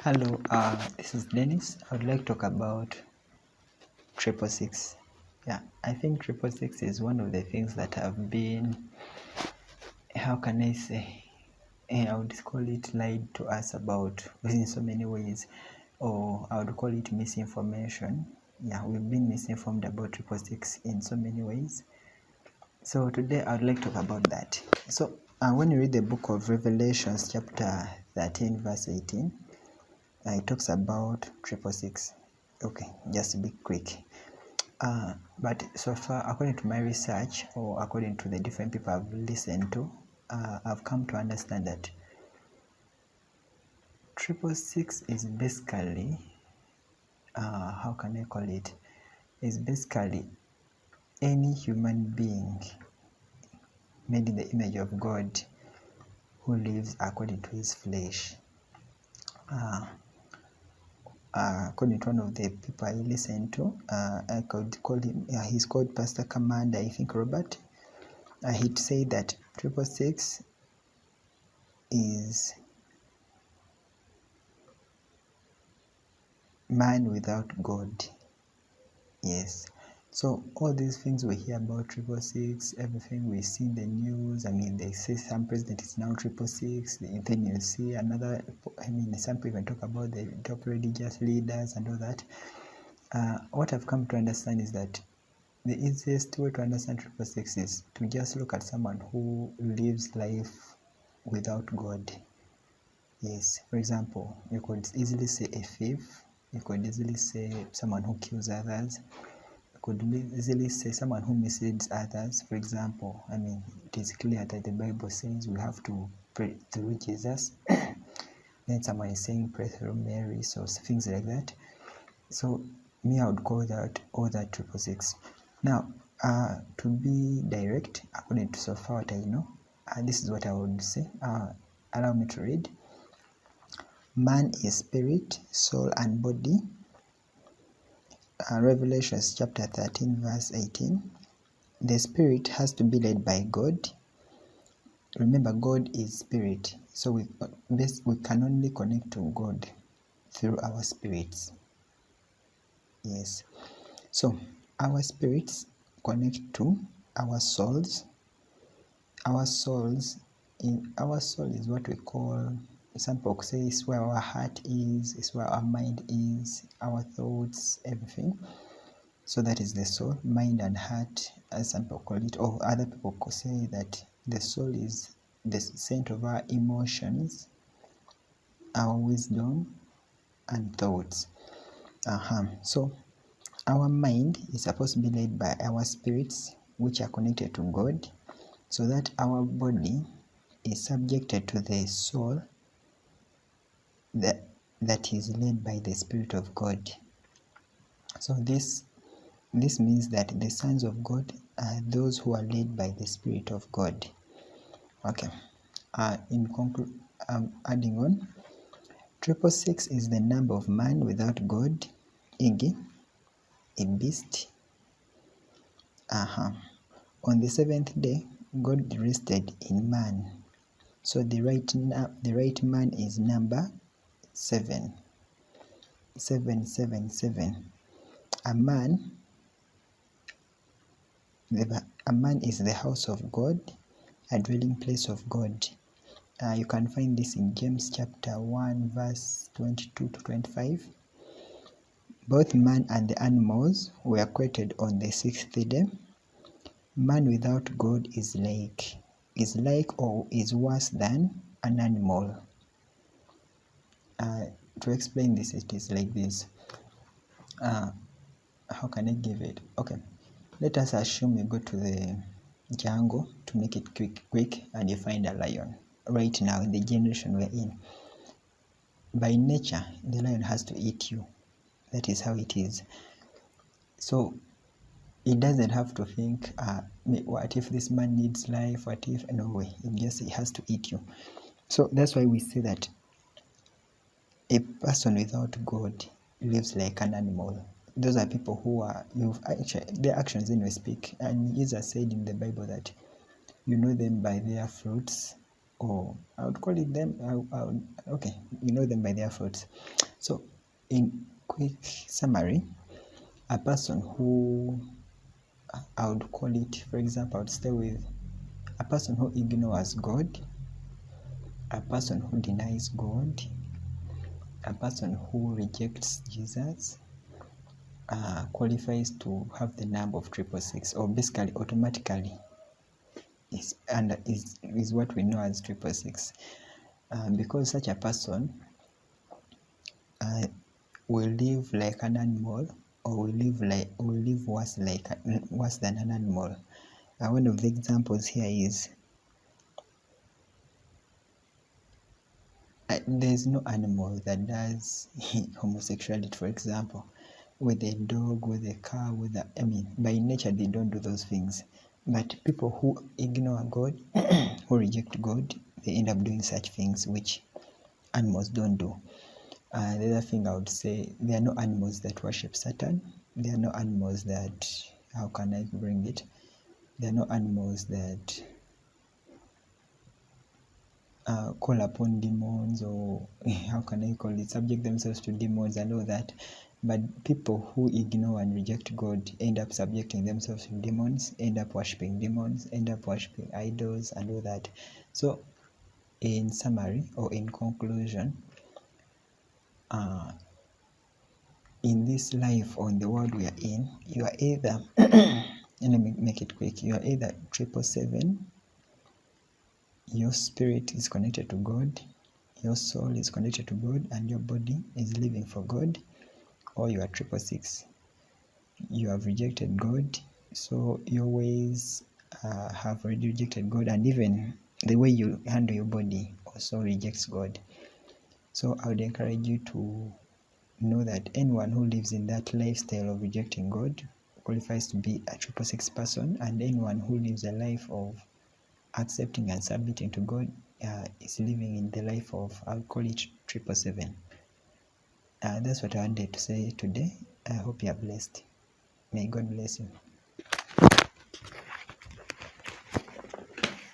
Hello, this is Dennis. I would like to talk about 666. Yeah, I think 666 is one of the things that have been, how can I say, I would call it lied to us about in so many ways, or I would call it misinformation. Yeah, we've been misinformed about 666 in so many ways. So today I would like to talk about that. So when you read the book of Revelations chapter 13 verse 18, it talks about 666. Okay, just to be quick. But so far, according to my research, or according to the different people I've listened to, I've come to understand that 666 is basically, how can I call it? Is basically any human being made in the image of God who lives according to his flesh. According to one of the people I listen to, I could call him, he's called Pastor Commander, I think Robert. He'd say that 666 is man without God. Yes. So all these things we hear about 666, everything we see in the news, they say some president is now 666, then you see another, some people even talk about the top religious leaders and all that. What I've come to understand is that the easiest way to understand 666 is to just look at someone who lives life without God. Yes, for example, you could easily say a thief, you could easily say someone who kills others, could easily say someone who misleads others. For example, it is clear that the Bible says we have to pray through Jesus. Then someone is saying pray through Mary, so things like that. So me, I would call that all that 666. Now, to be direct, according to so far what I know, this is what I would say. Allow me to read. Man is spirit, soul, and body. Revelations chapter 13 verse 18. The spirit has to be led by God. Remember, God is spirit, so we can only connect to God through our spirits. Yes, so our spirits connect to our souls. Our soul is what we call, some people say it's where our heart is, it's where our mind is, our thoughts, everything. So that is the soul, mind and heart, as some people call it, or other people could say that the soul is the center of our emotions, our wisdom, and thoughts. So our mind is supposed to be led by our spirits, which are connected to God, so that our body is subjected to the soul that is led by the Spirit of God. So this means that the sons of God are those who are led by the Spirit of God. Okay. In conclusion, adding on, 666 is the number of man without God, Iggy, a beast. On the seventh day, God rested in man. So the right man is number 7. 777. A man is the house of God, a dwelling place of God. You can find this in James chapter 1 verse 22 to 25. Both man and the animals were created on the sixth day. Man without God is like or is worse than an animal. To explain this, it is like this. How can I give it? Okay, let us assume you go to the jungle, to make it quick, and you find a lion. Right now, in the generation we're in, by nature, the lion has to eat you. That is how it is. So it doesn't have to think, what if this man needs life? What if? No way. It has to eat you. So that's why we say that a person without God lives like an animal. Those are people who are, their actions anyway speak. And Jesus said in the Bible that you know them by their fruits, or I would call it them, okay, you know them by their fruits. So in quick summary, a person who, I would call it, for example, I would stay with a person who ignores God, a person who denies God, a person who rejects Jesus, qualifies to have the number of 666, or basically automatically is what we know as 666, because such a person will live like an animal, or will live worse than an animal. One of the examples here is there's no animal that does homosexuality, for example, with a dog, with a car, I mean, by nature they don't do those things. But people who ignore God, who reject God, they end up doing such things which animals don't do. The other thing I would say, there are no animals that worship Satan. There are no animals that, how can I bring it? There are no animals that call upon demons, or how can I call it, subject themselves to demons and all that. But people who ignore and reject God end up subjecting themselves to demons, end up worshipping demons, end up worshipping idols and all that. So in summary, or in conclusion, in this life or in the world we are in, you are either let me make it quick, you are either 777, your spirit is connected to God, your soul is connected to God, and your body is living for God, or you are 666. You have rejected God, so your ways have already rejected God, and even the way you handle your body also rejects God. So I would encourage you to know that anyone who lives in that lifestyle of rejecting God qualifies to be a 666 person, and anyone who lives a life of accepting and submitting to God is living in the life of, I'll call it 777. That's what I wanted to say today. I hope you are blessed. May God bless you.